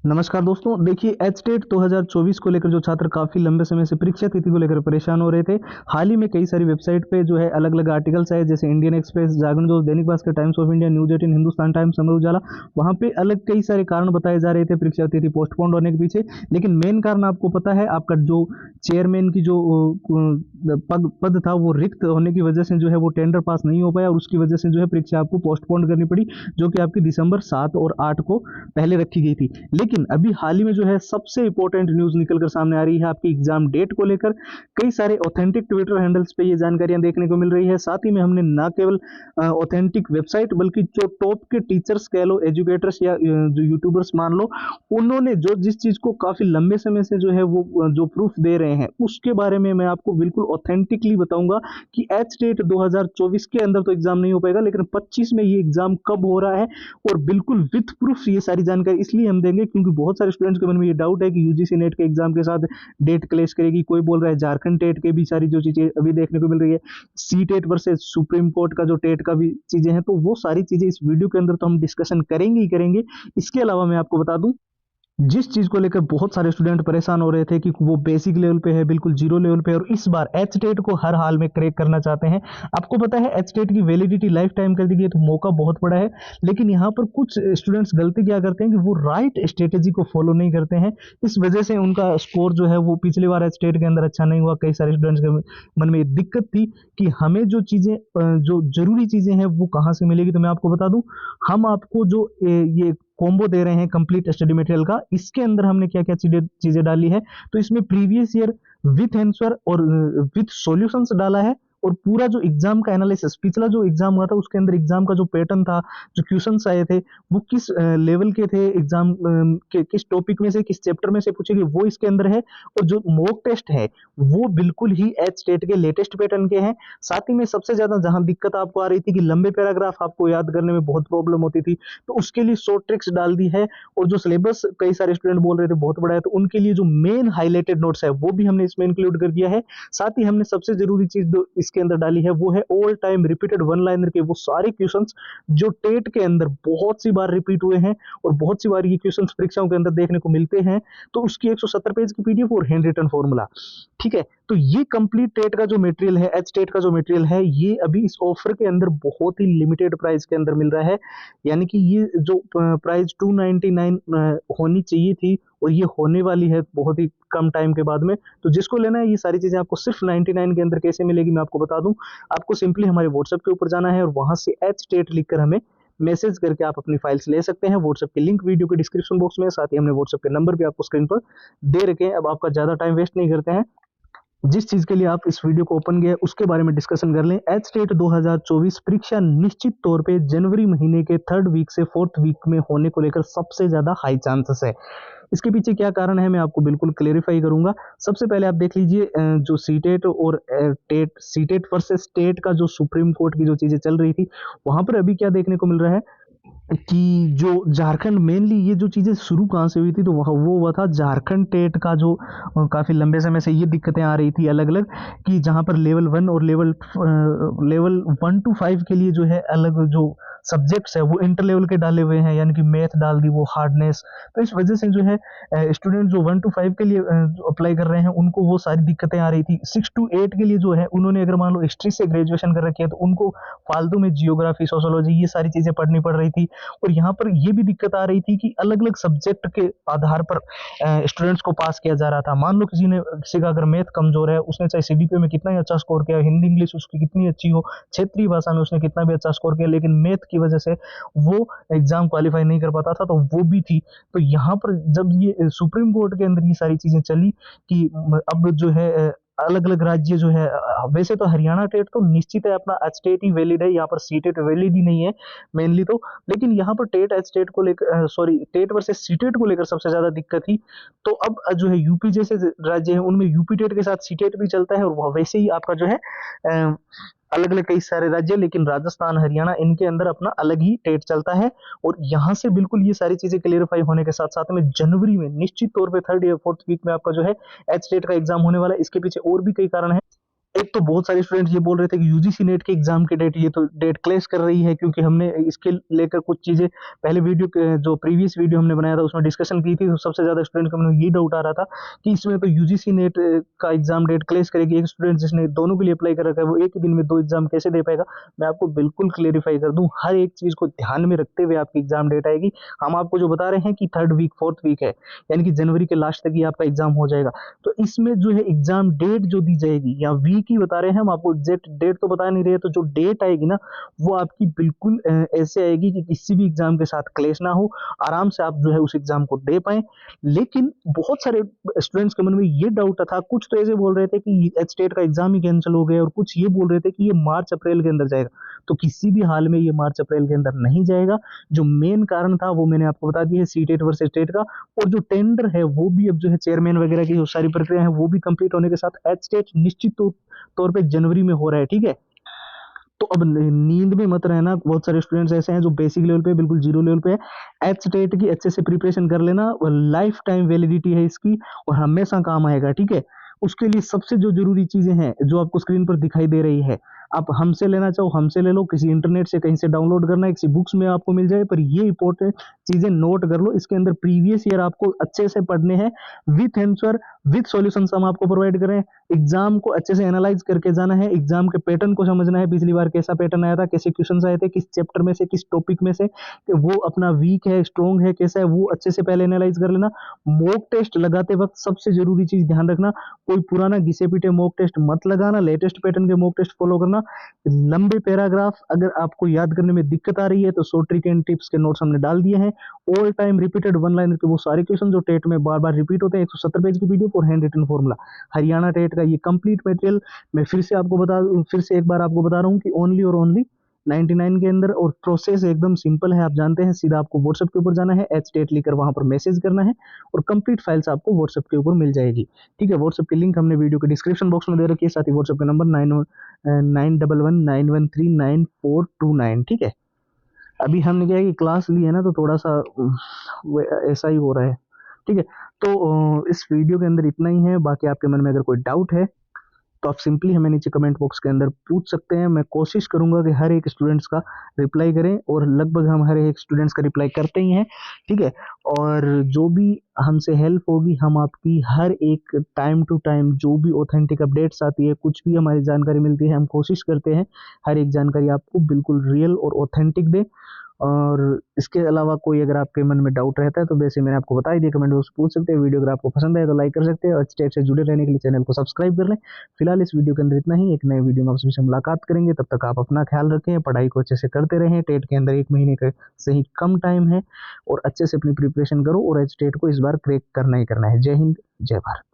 नमस्कार दोस्तों, देखिए एच टेट 2024 को लेकर जो छात्र काफ़ी लंबे समय से परीक्षा तिथि को लेकर परेशान हो रहे थे। हाल ही में कई सारी वेबसाइट पे जो है अलग-अलग आर्टिकल्स आए, जैसे Indian express, Jagran Josh, Dainik Bhaskar, Times of India, news 18, Hindustan Times, Amar Ujala. वहाँ पे अलग कई सारे कारण बताए जा रहे थे परीक्षा तिथि पोस्टपोन्ड होने के पीछे। लेकिन मेन कारण आपको पता है, आपका जो चेयरमैन की जो पद पद था वो रिक्त होने की वजह से जो है वो टेंडर पास नहीं हो पाया, और उसकी वजह से जो है परीक्षा आपको पोस्टपोन्ड करनी पड़ी, जो कि आपकी दिसंबर 7 और 8 को पहले रखी गई थी। लेकिन अभी हाल ही में जो है सबसे इंपॉर्टेंट न्यूज़ निकल कर सामने आ रही है आपकी एग्जाम डेट को लेकर। कई सारे ऑथेंटिक ट्विटर हैंडल्स पे ये जानकारियां देखने को मिल रही है। साथ ही में हमने ना केवल ऑथेंटिक वेबसाइट, बल्कि जो टॉप के टीचर्स कह लो, एजुकेटर्स या जो यूट्यूबर्स मान लो, उन्होंने जो जिस चीज को काफी लंबे समय से जो है वो जो प्रूफ दे रहे हैं, उसके बारे में मैं आपको बिल्कुल ऑथेंटिकली बताऊंगा कि एच टेट 2024 के अंदर तो एग्जाम नहीं हो पाएगा, लेकिन 25 में ये एग्जाम कब हो रहा है, और बिल्कुल विथ प्रूफ ये सारी जानकारी इसलिए हम देंगे क्योंकि बहुत सारे स्टूडेंट्स के मन में ये डाउट है कि यूजीसी नेट के एग्जाम के साथ डेट क्लैश करेगी। कोई बोल रहा है झारखंड टेट के भी सारी जो चीजें अभी देखने को मिल रही है, C TET versus Supreme Court का जो टेट का भी चीजें हैं, तो वो सारी चीजें इस वीडियो के अंदर तो हम डिस्कशन करेंगे ही करेंगे। इसके अलावा मैं आपको बता दूं, जिस चीज को लेकर बहुत सारे स्टूडेंट परेशान हो रहे थे कि वो बेसिक लेवल पे है, बिल्कुल जीरो लेवल पे है, और इस बार एच टेट को हर हाल में क्रैक करना चाहते हैं। आपको पता है एच टेट की वैलिडिटी लाइफ टाइम कर दी गई है, तो मौका बहुत बड़ा है। लेकिन यहाँ पर कुछ स्टूडेंट्स गलती क्या करते हैं कि वो राइट स्ट्रेटेजी को फॉलो नहीं करते हैं। इस वजह से उनका स्कोर जो है वो पिछली बार एच टेट के अंदर अच्छा नहीं हुआ। कई सारे स्टूडेंट्स के मन में ये दिक्कत थी कि हमें जो चीजें जो जरूरी चीजें हैं वो कहाँ से मिलेगी। तो मैं आपको बता दूं, हम आपको जो ये कॉम्बो दे रहे हैं कंप्लीट स्टडी मटेरियल का, इसके अंदर हमने क्या क्या चीजें डाली है। तो इसमें प्रीवियस ईयर विथ आंसर और विथ सॉल्यूशंस डाला है, और पूरा जो एग्जाम का एनालिसिस, पिछला जो एग्जाम हुआ था उसके अंदर एग्जाम का जो पैटर्न था, जो क्वेश्चंस आए थे, वो किस लेवल के थे, एग्जाम के किस टॉपिक में से, किस चैप्टर में से पूछे गए, वो इसके अंदर है। और जो मॉक टेस्ट है वो बिल्कुल ही एच टेट के लेटेस्ट पैटर्न के हैं। साथ ही में सबसे ज्यादा जहां दिक्कत आपको आ रही थी कि लंबे पैराग्राफ आपको याद करने में बहुत प्रॉब्लम होती थी, तो उसके लिए शॉर्ट ट्रिक्स डाल दी है। और जो सिलेबस कई सारे स्टूडेंट बोल रहे थे बहुत बड़ा है, तो उनके लिए जो मेन हाईलाइटेड नोट्स है वो भी हमने इसमें इंक्लूड कर दिया है। साथ ही हमने सबसे जरूरी चीज जो इसके अंदर डाली है वो है all time repeated one liner के वो सारे क्वेश्चंस जो टेट के अंदर बहुत सी बार रिपीट हुए हैं, और बहुत सी बार ये क्वेश्चंस परीक्षाओं के अंदर देखने को मिलते हैं। तो उसकी 170 पेज की पीडीएफ और हैंड रिटन फॉर्मूला, ठीक है। तो ये कंप्लीट टेट का जो मटेरियल है, एच टेट का जो मटेरियल है, ये अभी इस ऑफर के अंदर बहुत ही लिमिटेड प्राइस के अंदर मिल रहा है। यानी कि ये जो प्राइस 299 होनी चाहिए थी, और ये होने वाली है बहुत ही कम टाइम के बाद में। तो जिसको लेना है, ये सारी चीजें आपको सिर्फ 99 के अंदर कैसे मिलेगी मैं आपको बता दूं। आपको सिंपली हमारे व्हाट्सएप के ऊपर जाना है, और वहां से एच टेट लिखकर हमें मैसेज करके आप अपनी फाइल्स ले सकते हैं। व्हाट्सएप की लिंक वीडियो के डिस्क्रिप्शन बॉक्स में, साथ ही हमने व्हाट्सएप के नंबर भी आपको स्क्रीन पर दे रखे हैं। अब आपका ज्यादा टाइम वेस्ट नहीं करते हैं, जिस चीज के लिए आप इस वीडियो को ओपन किया उसके बारे में डिस्कशन कर लें। एच टेट 2024 परीक्षा निश्चित तौर पे जनवरी महीने के 3rd वीक से 4th वीक में होने को लेकर सबसे ज्यादा हाई चांसेस है। इसके पीछे क्या कारण है मैं आपको बिल्कुल क्लेरिफाई करूंगा। सबसे पहले आप देख लीजिए, जो सीटेट और टेट, सीटेट वर्सेस टेट का जो सुप्रीम कोर्ट की जो चीजें चल रही थी, वहां पर अभी क्या देखने को मिल रहा है कि जो झारखंड, मेनली ये जो चीजें शुरू कहाँ से हुई थी, तो वो हुआ था झारखंड टेट का जो काफी लंबे समय से ये दिक्कतें आ रही थी अलग अलग, कि जहां पर लेवल 1 और लेवल 1 to 5 के लिए जो है अलग जो सब्जेक्ट्स है वो इंटर लेवल के डाले हुए हैं, यानी कि मैथ डाल दी वो हार्डनेस। तो इस वजह से जो है स्टूडेंट जो 1 to 5 के लिए अप्लाई कर रहे हैं उनको वो सारी दिक्कतें आ रही थी। 6 to 8 के लिए जो है उन्होंने अगर मान लो हिस्ट्री से ग्रेजुएशन कर रखी है, तो उनको फालतू में जियोग्राफी, सोशोलॉजी, ये सारी चीजें पढ़नी पड़ रही थी। और यहाँ पर ये भी दिक्कत आ रही थी कि अलग अलग सब्जेक्ट के आधार पर स्टूडेंट्स को पास किया जा रहा था। मान लो किसी का अगर मैथ कमजोर है, उसने चाहे सीडीपीओ में कितना ही अच्छा स्कोर किया, हिंदी इंग्लिश उसकी कितनी अच्छी हो, क्षेत्रीय भाषा में उसने कितना भी अच्छा स्कोर किया, लेकिन मैथ की वजह से वो एग्जाम क्वालिफाई नहीं कर पाता था, तो वो भी थी। तो यहाँ पर जब ये सुप्रीम कोर्ट के अंदर ये सारी चीजें चली कि अब जो है अलग अलग राज्य जो है, वैसे तो हरियाणा टेट तो निश्चित है अपना एच टेट ही वैलिड है, यहाँ पर सी टेट वैलिड ही नहीं है मेनली तो। लेकिन यहाँ पर टेट एच टेट को लेकर, sorry, TET versus C TET को लेकर सबसे ज्यादा दिक्कत थी। तो अब जो है यूपी जैसे राज्य है उनमें यूपी टेट के साथ सी टेट भी चलता है, और वह वैसे ही आपका जो है अलग अलग कई सारे राज्य, लेकिन राजस्थान, हरियाणा, इनके अंदर अपना अलग ही टेट चलता है। और यहाँ से बिल्कुल ये सारी चीजें क्लियरिफाई होने के साथ साथ में जनवरी में निश्चित तौर पे 3rd या 4th वीक में आपका जो है एच टेट का एग्जाम होने वाला है। इसके पीछे और भी कई कारण है। एक तो बहुत सारे स्टूडेंट ये बोल रहे थे कि यूजीसी नेट के एग्जाम की डेट, ये तो डेट क्लैश कर रही है, क्योंकि हमने इसके लेकर कुछ चीजें पहले वीडियो जो प्रीवियस वीडियो हमने बनाया था उसमें डिस्कशन की थी, तो सबसे ज्यादा स्टूडेंट का ये डाउट आ रहा था कि इसमें तो यूजीसी नेट का एग्जाम डेट क्लैश करेगी। एक स्टूडेंट जिसने दोनों के लिए अप्लाई कर रखा है वो एक ही दिन में 2 एग्जाम कैसे दे पाएगा? मैं आपको बिल्कुल क्लेरिफाई कर दूं, हर एक चीज को ध्यान में रखते हुए आपकी एग्जाम डेट आएगी। हम आपको जो बता रहे हैं कि 3rd वीक 4th वीक है, यानी कि जनवरी के लास्ट तक ही आपका एग्जाम हो जाएगा। तो इसमें जो है एग्जाम डेट जो दी जाएगी, या वीक ही बता रहे हैं हम आपको, एग्जैक्ट डेट तो बता नहीं रहे, तो जो डेट आएगी ना वो आपकी बिल्कुल ऐसे आएगी कि किसी भी एग्जाम के साथ क्लेश ना हो, आराम से आप जो है उस एग्जाम को दे पाए। लेकिन बहुत सारे स्टूडेंट्स के मन में ये डाउट था, कुछ तो ऐसे बोल रहे थे कि एच टेट का एग्जाम ही कैंसिल हो गया, और कुछ ये बोल रहे थे कि ये मार्च अप्रैल के अंदर जाएगा। तो किसी भी हाल में ये मार्च अप्रैल के अंदर नहीं जाएगा। जो मेन कारण था वो मैंने आपको बता दिया है, सी टेट वर्सेस टेट का। और जो टेंडर है वो भी अब जो है चेयरमैन वगैरह की जो सारी प्रक्रिया है वो भी कंप्लीट होने के साथ एच टेट निश्चित तौर पे जनवरी में हो रहा है, ठीक है। तो अब नींद में मत रहना, बहुत सारे स्टूडेंट्स ऐसे हैं जो बेसिक लेवल पे, बिल्कुल जीरो लेवल पे है। एच टेट की अच्छे से प्रिपरेशन कर लेना, लाइफ टाइम वैलिडिटी है इसकी और हमेशा काम आएगा, ठीक है। उसके लिए सबसे जो जरूरी चीजें हैं जो आपको स्क्रीन पर दिखाई दे रही है, आप हमसे लेना चाहो हमसे ले लो, किसी इंटरनेट से कहीं से डाउनलोड करना है, किसी बुक्स में आपको मिल जाए, पर ये इंपॉर्टेंट चीजें नोट कर लो। इसके अंदर प्रीवियस ईयर आपको अच्छे से पढ़ने हैं, विथ आंसर विथ सॉल्यूशन हम आपको प्रोवाइड करें। एग्जाम को अच्छे से एनालाइज करके जाना है, एग्जाम के पैटर्न को समझना है, पिछली बार कैसा पैटर्न आया था, कैसे क्वेश्चन आए थे, किस चैप्टर में से, किस टॉपिक में से, कि वो अपना वीक है स्ट्रॉन्ग है कैसा है, वो अच्छे से पहले एनालाइज कर लेना। मॉक टेस्ट लगाते वक्त सबसे जरूरी चीज ध्यान रखना, कोई पुराना घिसे पीटे मॉक टेस्ट मत लगाना, लेटेस्ट पैटर्न के मॉक टेस्ट फॉलो करना। लंबे पैराग्राफ अगर आपको याद करने में दिक्कत आ रही है तो शॉर्ट ट्रिक एंड टिप्स के नोट्स हमने डाल दिए हैं। All time repeated one liner के वो सारे क्वेश्चन जो टेट में बार बार रिपीट होते हैं, 170 पेज की पीडीएफ और hand written formula, Haryana TET का ये कंप्लीट मटेरियल मैं फिर से एक बार आपको बता रहा हूँ कि ओनली और ओनली 99 के अंदर। और प्रोसेस एकदम सिंपल है, आप जानते हैं, सीधा आपको व्हाट्सएप के ऊपर जाना है, एच टेट लिखकर वहां पर मैसेज करना है और कंप्लीट फाइल्स आपको व्हाट्सएप के ऊपर मिल जाएगी, ठीक है। व्हाट्सएप की लिंक हमने वीडियो के डिस्क्रिप्शन बॉक्स में दे रखी है, साथ ही व्हाट्सएप का नंबर 9119139429, ठीक है। अभी हमने क्या है कि क्लास ली है ना, तो थोड़ा सा ऐसा ही हो रहा है, ठीक है। तो इस वीडियो के अंदर इतना ही है। बाकी आपके मन में अगर कोई डाउट है तो आप सिंपली हमें नीचे कमेंट बॉक्स के अंदर पूछ सकते हैं। मैं कोशिश करूंगा कि हर एक स्टूडेंट्स का रिप्लाई करें, और लगभग हम हर एक स्टूडेंट्स का रिप्लाई करते ही हैं, ठीक है। और जो भी हमसे हेल्प होगी हम आपकी हर एक टाइम टू टाइम जो भी ऑथेंटिक अपडेट्स आती है, कुछ भी हमारी जानकारी मिलती है, हम कोशिश करते हैं हर एक जानकारी आपको बिल्कुल रियल और ऑथेंटिक दे। और इसके अलावा कोई अगर आपके मन में डाउट रहता है तो वैसे मैंने आपको बता ही दिया, कमेंट बॉक्स पूछ सकते हैं। वीडियो अगर आपको पसंद आए तो लाइक कर सकते हैं, और स्टेट से जुड़े रहने के लिए चैनल को सब्सक्राइब कर लें। फिलहाल इस वीडियो के अंदर इतना ही, एक नए वीडियो में आपसे मुलाकात करेंगे, तब तक आप अपना ख्याल रखें, पढ़ाई को अच्छे से करते रहें। टेट के अंदर 1 महीने का से ही कम टाइम है, और अच्छे से अपनी प्रिपरेशन करो, और एच टेट को इस बार क्रैक करना ही करना है। जय हिंद, जय भारत।